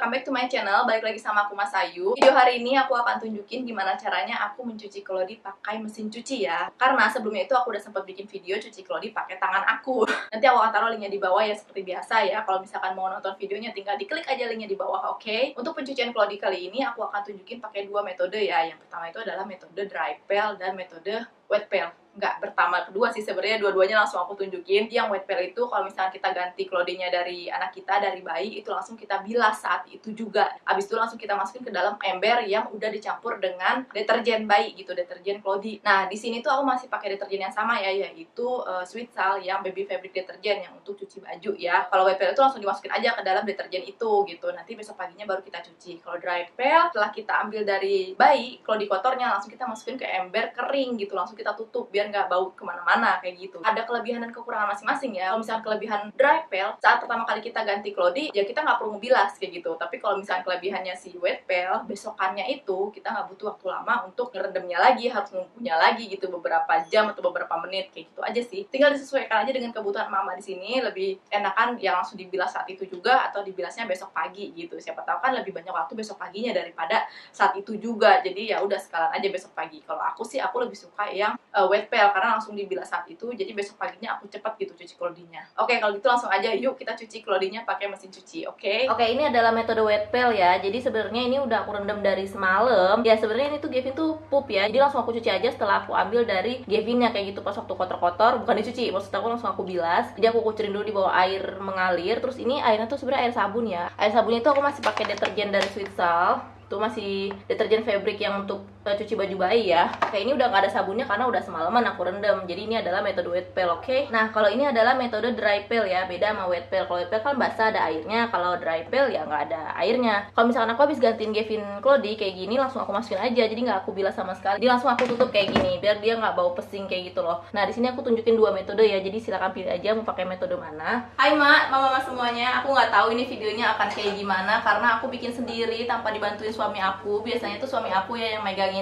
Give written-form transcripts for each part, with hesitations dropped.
welcome back to my channel. Balik lagi sama aku Mas Ayu. Video hari ini aku akan tunjukin gimana caranya aku mencuci kelodi pakai mesin cuci ya. Karena sebelumnya itu aku udah sempat bikin video cuci kelodi pakai tangan aku. Nanti aku akan taruh linknya di bawah ya seperti biasa ya. Kalau misalkan mau nonton videonya tinggal diklik aja linknya di bawah, oke? Untuk pencucian kelodi kali ini aku akan tunjukin pakai dua metode ya. Yang pertama itu adalah metode dry pel dan metode wet pel. Nggak pertama kedua sih sebenarnya, dua-duanya langsung aku tunjukin. Yang wet pel itu kalau misalnya kita ganti kelodinya dari anak kita, dari bayi, itu langsung kita bilas saat itu juga. Abis itu langsung kita masukin ke dalam ember yang udah dicampur dengan deterjen bayi gitu, deterjen kelodi. Nah di sini tuh aku masih pakai deterjen yang sama ya, yaitu Sweet Sal yang baby fabric deterjen yang untuk cuci baju ya. Kalau wet pel itu langsung dimasukin aja ke dalam deterjen itu gitu. Nanti besok paginya baru kita cuci. Kalau dry pel setelah kita ambil dari bayi, kelodi kotornya langsung kita masukin ke ember kering gitu, langsung kita tutup biar nggak bau kemana-mana kayak gitu. Ada kelebihan dan kekurangan masing-masing ya. Kalau misalnya kelebihan dry pel, saat pertama kali kita ganti kelodi ya kita nggak perlu ngebilas kayak gitu. Tapi kalau misalnya kelebihannya si wet pel, besokannya itu kita nggak butuh waktu lama untuk ngerendamnya lagi, harus nunggunya lagi gitu beberapa jam atau beberapa menit kayak gitu aja sih. Tinggal disesuaikan aja dengan kebutuhan mama di sini. Lebih enakan yang langsung dibilas saat itu juga atau dibilasnya besok pagi gitu. Siapa tahu kan lebih banyak waktu besok paginya daripada saat itu juga. Jadi ya udah sekalian aja besok pagi. Kalau aku sih aku lebih suka yang wet pel karena langsung dibilas saat itu, jadi besok paginya aku cepat gitu cuci kelodinya. Oke, kalau gitu langsung aja yuk kita cuci kelodinya pakai mesin cuci, oke? Oke, ini adalah metode wet pel ya. Jadi sebenarnya ini udah aku rendam dari semalam. Ya sebenarnya ini tuh Gavin tuh pup ya. Jadi langsung aku cuci aja setelah aku ambil dari Gavinnya kayak gitu pas waktu kotor-kotor, bukan dicuci, maksud aku langsung aku bilas. Jadi aku kucurin dulu di bawah air mengalir. Terus ini airnya tuh sebenarnya air sabun ya. Air sabunnya itu aku masih pakai deterjen dari Sweet Sal. Itu masih deterjen fabric yang untuk cuci baju bayi ya. Oke, ini udah nggak ada sabunnya karena udah semalaman aku rendam. Jadi ini adalah metode wet pel, oke? Nah, kalau ini adalah metode dry pel ya, beda sama wet pel. Kalau wet pel kan basah ada airnya, kalau dry pel ya nggak ada airnya. Kalau misalkan aku habis gantiin Gavin kelodi kayak gini, langsung aku masukin aja. Jadi nggak aku bilas sama sekali. Jadi langsung aku tutup kayak gini, biar dia nggak bau pesing kayak gitu loh. Nah, di sini aku tunjukin dua metode ya. Jadi silakan pilih aja mau pakai metode mana. Hai Mak, mama semuanya. Aku nggak tahu ini videonya akan kayak gimana karena aku bikin sendiri tanpa dibantuin suami aku. Biasanya tuh suami aku ya yang megangin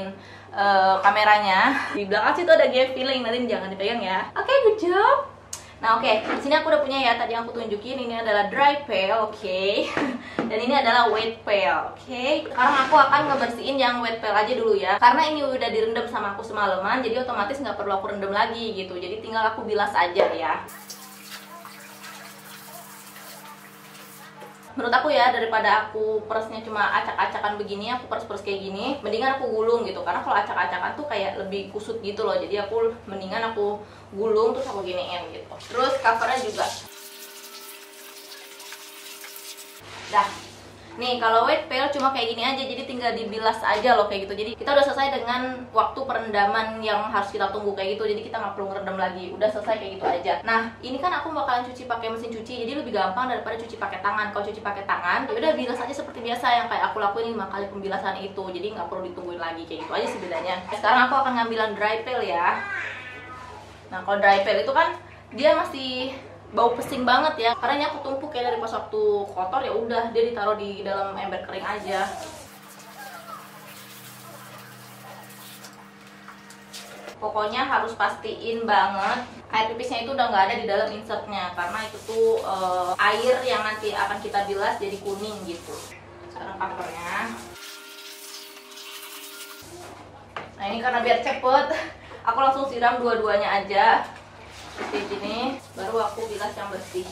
kameranya. Di belakang situ ada Gavin, nanti jangan dipegang ya. Oke, good job. Nah, oke, di sini aku udah punya ya tadi yang aku tunjukin. Ini adalah dry pel, oke. Dan ini adalah wet pel, oke. Sekarang aku akan ngebersihin yang wet pel aja dulu ya. Karena ini udah direndam sama aku semalaman, jadi otomatis nggak perlu aku rendam lagi gitu. Jadi tinggal aku bilas aja ya. Menurut aku ya, daripada aku peresnya cuma acak-acakan begini, aku peres-peres kayak gini, mendingan aku gulung gitu. Karena kalau acak-acakan tuh kayak lebih kusut gitu loh. Jadi aku mendingan aku gulung terus aku giniin gitu. Terus covernya juga. Dah. Nih, kalau wet pel cuma kayak gini aja, jadi tinggal dibilas aja loh kayak gitu. Jadi kita udah selesai dengan waktu perendaman yang harus kita tunggu kayak gitu. Jadi kita nggak perlu ngerendam lagi, udah selesai kayak gitu aja. Nah, ini kan aku bakalan cuci pakai mesin cuci, jadi lebih gampang daripada cuci pakai tangan. Kalau cuci pakai tangan, ya udah bilas aja seperti biasa yang kayak aku lakuin 5 kali pembilasan itu. Jadi nggak perlu ditungguin lagi, kayak gitu aja sih bedanya. Sekarang aku akan ngambilan dry pel ya. Nah, kalau dry pel itu kan dia masih bau pesing banget ya, karena ini aku tumpuk kayak dari pas waktu kotor, ya udah dia ditaruh di dalam ember kering aja. Pokoknya harus pastiin banget air pipisnya itu udah nggak ada di dalam insertnya, karena itu tuh air yang nanti akan kita bilas jadi kuning gitu. Sekarang covernya. Nah, ini karena biar cepet, aku langsung siram dua-duanya aja seperti ini, baru aku bilas yang bersih.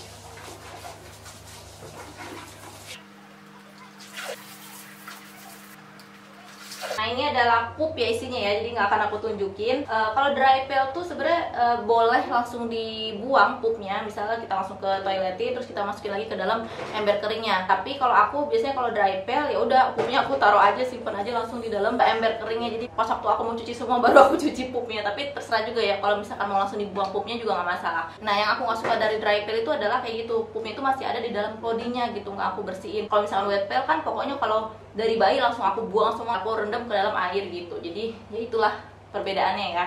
Nah, ini adalah pup ya isinya ya, jadi nggak akan aku tunjukin. Kalau dry pel tuh sebenarnya boleh langsung dibuang pupnya, misalnya kita langsung ke toilet terus kita masukin lagi ke dalam ember keringnya. Tapi kalau aku biasanya kalau dry pel ya udah pupnya aku taruh aja, simpen aja langsung di dalam ember keringnya. Jadi pas waktu aku mau cuci semua baru aku cuci pupnya. Tapi terserah juga ya, kalau misalkan mau langsung dibuang pupnya juga nggak masalah. Nah, yang aku nggak suka dari dry pel itu adalah kayak gitu, pupnya itu masih ada di dalam kelodinya gitu, nggak aku bersihin. Kalau misalkan wet pel kan pokoknya kalau dari bayi langsung aku buang semua, aku rendam ke dalam air gitu. Jadi ya itulah perbedaannya ya.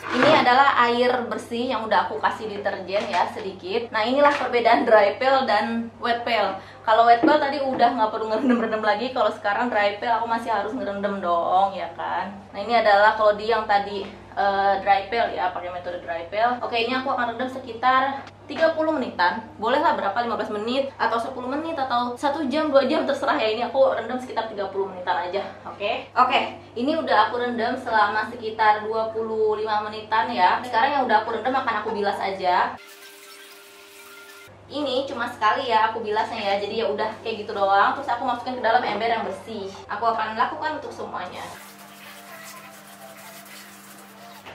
Ini adalah air bersih yang udah aku kasih deterjen ya sedikit. Nah, inilah perbedaan dry pel dan wet pel. Kalau wet pel tadi udah nggak perlu ngerendam-rendam lagi. Kalau sekarang dry pel aku masih harus ngerendam dong, ya kan. Nah ini adalah kalau di yang tadi dry pel ya, pakai metode dry pel. Oke, ini aku akan rendam sekitar 30 menitan. Boleh lah berapa, 15 menit atau 10 menit atau 1 jam, 2 jam, terserah ya. Ini aku rendam sekitar 30 menitan aja. Oke, ini udah aku rendam selama sekitar 25 menitan ya. Sekarang yang udah aku rendam akan aku bilas aja. Ini cuma sekali ya aku bilasnya ya, jadi ya udah kayak gitu doang. Terus aku masukin ke dalam ember yang bersih. Aku akan lakukan untuk semuanya.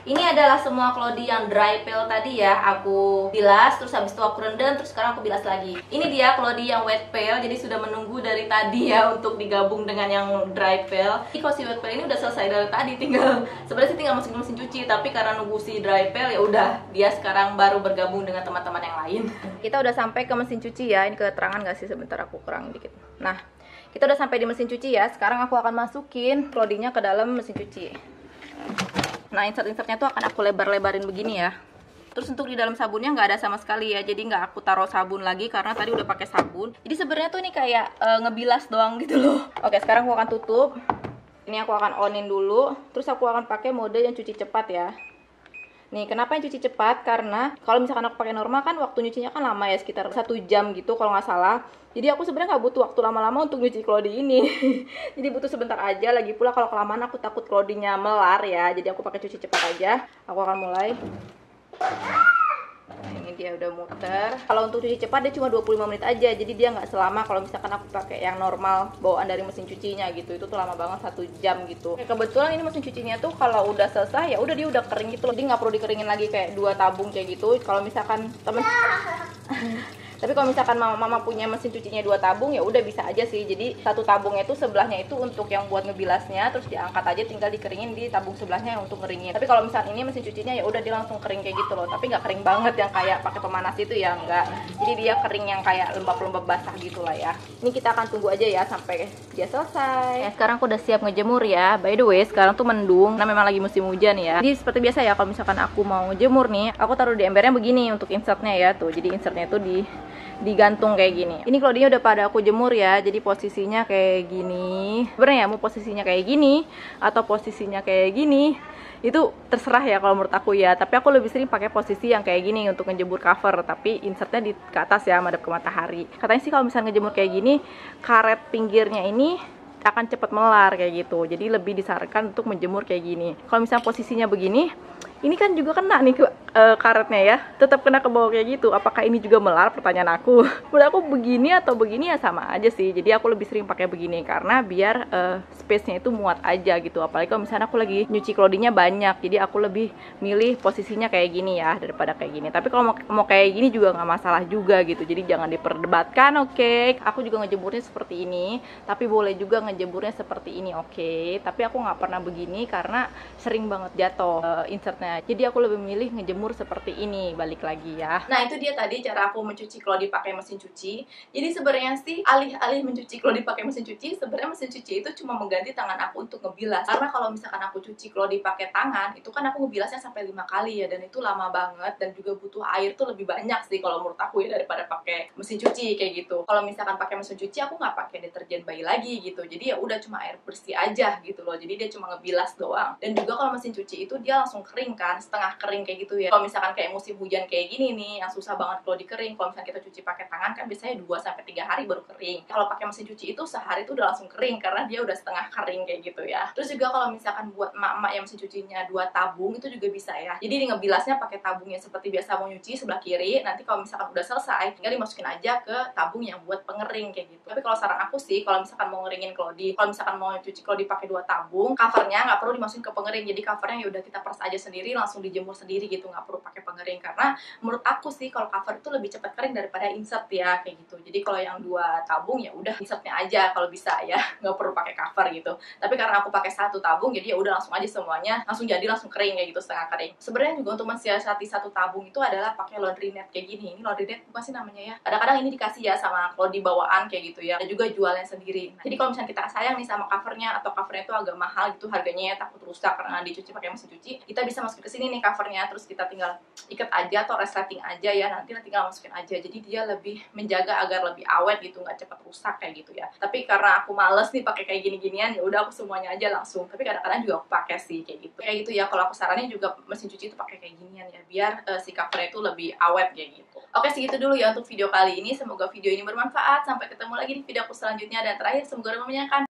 Ini adalah semua kelodi yang dry pel tadi ya, aku bilas, terus habis itu aku rendam, terus sekarang aku bilas lagi. Ini dia kelodi yang wet pel, jadi sudah menunggu dari tadi ya untuk digabung dengan yang dry pel. Ini kalau si wet pel ini udah selesai dari tadi, tinggal sebenarnya sih tinggal masukin mesin cuci, tapi karena nunggu si dry pel ya udah, dia sekarang baru bergabung dengan teman-teman yang lain. Kita udah sampai ke mesin cuci ya. Ini keterangan gak sih, sebentar aku kurang dikit. Nah, kita udah sampai di mesin cuci ya. Sekarang aku akan masukin kelodinya ke dalam mesin cuci. Nah, insert-insertnya tuh akan aku lebar-lebarin begini ya. Terus untuk di dalam sabunnya nggak ada sama sekali ya, jadi nggak aku taruh sabun lagi karena tadi udah pakai sabun. Jadi sebenarnya tuh ini kayak ngebilas doang gitu loh. Oke, sekarang aku akan tutup. Ini aku akan onin dulu. Terus aku akan pakai mode yang cuci cepat ya. Nih, kenapa yang cuci cepat? Karena kalau misalkan aku pakai normal kan waktu nyucinya kan lama ya, sekitar 1 jam gitu kalau nggak salah. Jadi aku sebenarnya nggak butuh waktu lama-lama untuk nyuci kelodi ini. Jadi butuh sebentar aja. Lagi pula kalau kelamaan aku takut kelodinya melar ya. Jadi aku pakai cuci cepat aja. Aku akan mulai. Nah, ini dia udah muter. Kalau untuk cuci cepat dia cuma 25 menit aja. Jadi dia nggak selama kalau misalkan aku pakai yang normal bawaan dari mesin cucinya gitu. Itu tuh lama banget, 1 jam gitu. Kebetulan ini mesin cucinya tuh kalau udah selesai ya udah dia udah kering gitu loh. Jadi nggak perlu dikeringin lagi kayak 2 tabung kayak gitu. Kalau misalkan temen tapi kalau misalkan mama punya mesin cucinya 2 tabung ya udah bisa aja sih. Jadi 1 tabungnya itu sebelahnya itu untuk yang buat ngebilasnya, terus diangkat aja tinggal dikeringin di tabung sebelahnya yang untuk ngeringin. Tapi kalau misalkan ini mesin cucinya ya udah dia langsung kering kayak gitu loh. Tapi nggak kering banget yang kayak pakai pemanas itu ya, enggak. Jadi dia kering yang kayak lembab-lembab basah gitu lah ya. Ini kita akan tunggu aja ya sampai dia selesai. Nah, sekarang aku udah siap ngejemur ya. By the way, sekarang tuh mendung, nah memang lagi musim hujan ya. Jadi seperti biasa ya, kalau misalkan aku mau ngejemur nih, aku taruh di embernya begini untuk insertnya ya tuh. Jadi insertnya itu digantung kayak gini. Ini kelodinya udah pada aku jemur ya, jadi posisinya kayak gini. Sebenarnya ya mau posisinya kayak gini atau posisinya kayak gini itu terserah ya kalau menurut aku ya. Tapi aku lebih sering pakai posisi yang kayak gini untuk ngejemur cover, tapi insertnya di ke atas ya, madep ke matahari. Katanya sih kalau misalnya ngejemur kayak gini, karet pinggirnya ini akan cepat melar kayak gitu. Jadi lebih disarankan untuk menjemur kayak gini. Kalau misalnya posisinya begini, ini kan juga kena nih ke karetnya ya, tetap kena ke bawah kayak gitu. Apakah ini juga melar, pertanyaan aku. Menurut aku begini atau begini ya sama aja sih. Jadi aku lebih sering pakai begini karena biar space-nya itu muat aja gitu. Apalagi kalau misalnya aku lagi nyuci kelodinya banyak, jadi aku lebih milih posisinya kayak gini ya daripada kayak gini. Tapi kalau mau kayak gini juga nggak masalah juga gitu. Jadi jangan diperdebatkan, oke? Aku juga ngejemurnya seperti ini, tapi boleh juga ngejemurnya seperti ini, oke? Tapi aku nggak pernah begini karena sering banget jatuh insertnya. Jadi aku lebih milih ngejemur seperti ini, balik lagi ya. Nah, itu dia tadi cara aku mencuci kelodi pakai mesin cuci. Jadi sebenarnya sih alih-alih mencuci kelodi pakai mesin cuci, sebenarnya mesin cuci itu cuma mengganti tangan aku untuk ngebilas. Karena kalau misalkan aku cuci kelodi pakai tangan, itu kan aku ngebilasnya sampai 5 kali ya, dan itu lama banget dan juga butuh air tuh lebih banyak sih kalau menurut aku ya daripada pakai mesin cuci kayak gitu. Kalau misalkan pakai mesin cuci aku nggak pakai deterjen bayi lagi gitu. Jadi ya udah cuma air bersih aja gitu loh. Jadi dia cuma ngebilas doang. Dan juga kalau mesin cuci itu dia langsung kering kan, setengah kering kayak gitu ya. Kalau misalkan kayak musim hujan kayak gini nih yang susah banget kalau dikering, kalau misalnya kita cuci pakai tangan kan biasanya 2-3 hari baru kering. Kalau pakai mesin cuci itu sehari itu udah langsung kering karena dia udah setengah kering kayak gitu ya. Terus juga kalau misalkan buat emak-emak yang mesin cucinya 2 tabung itu juga bisa ya. Jadi di ngebilasnya pakai tabungnya seperti biasa mau nyuci sebelah kiri. Nanti kalau misalkan udah selesai tinggal dimasukin aja ke tabung yang buat pengering kayak gitu. Tapi kalau saran aku sih kalau misalkan mau ngeringin kelodi, kalau misalkan mau cuci kelodi pakai 2 tabung, covernya nggak perlu dimasukin ke pengering. Jadi covernya ya udah kita peras aja sendiri, langsung dijemur sendiri gitu, nggak perlu pakai pengering. Karena menurut aku sih kalau cover itu lebih cepat kering daripada insert ya kayak gitu. Jadi kalau yang 2 tabung ya udah insertnya aja kalau bisa ya, nggak perlu pakai cover gitu. Tapi karena aku pakai 1 tabung jadi ya udah langsung aja semuanya langsung jadi langsung kering kayak gitu, setengah kering. Sebenarnya juga untuk mensiasati 1 tabung itu adalah pakai laundry net kayak gini. Ini laundry net bukan sih namanya ya, kadang-kadang ini dikasih ya sama kalau di bawaan kayak gitu ya, dan juga jualnya sendiri. Nah, jadi kalau misalnya kita sayang nih sama covernya atau covernya itu agak mahal gitu harganya ya, takut rusak karena dicuci pakai mesin cuci, kita bisa masukin kesini nih covernya, terus kita tinggal ikat aja atau resleting aja ya, nanti tinggal masukin aja. Jadi dia lebih menjaga agar lebih awet gitu, nggak cepat rusak kayak gitu ya. Tapi karena aku males nih pakai kayak gini-ginian, ya udah aku semuanya aja langsung. Tapi kadang-kadang juga aku pakai sih kayak gitu ya. Kalau aku saranin juga mesin cuci itu pakai kayak ginian ya, biar si covernya itu lebih awet kayak gitu. Oke, segitu dulu ya untuk video kali ini. Semoga video ini bermanfaat. Sampai ketemu lagi di video aku selanjutnya, dan terakhir semoga bermanfaat.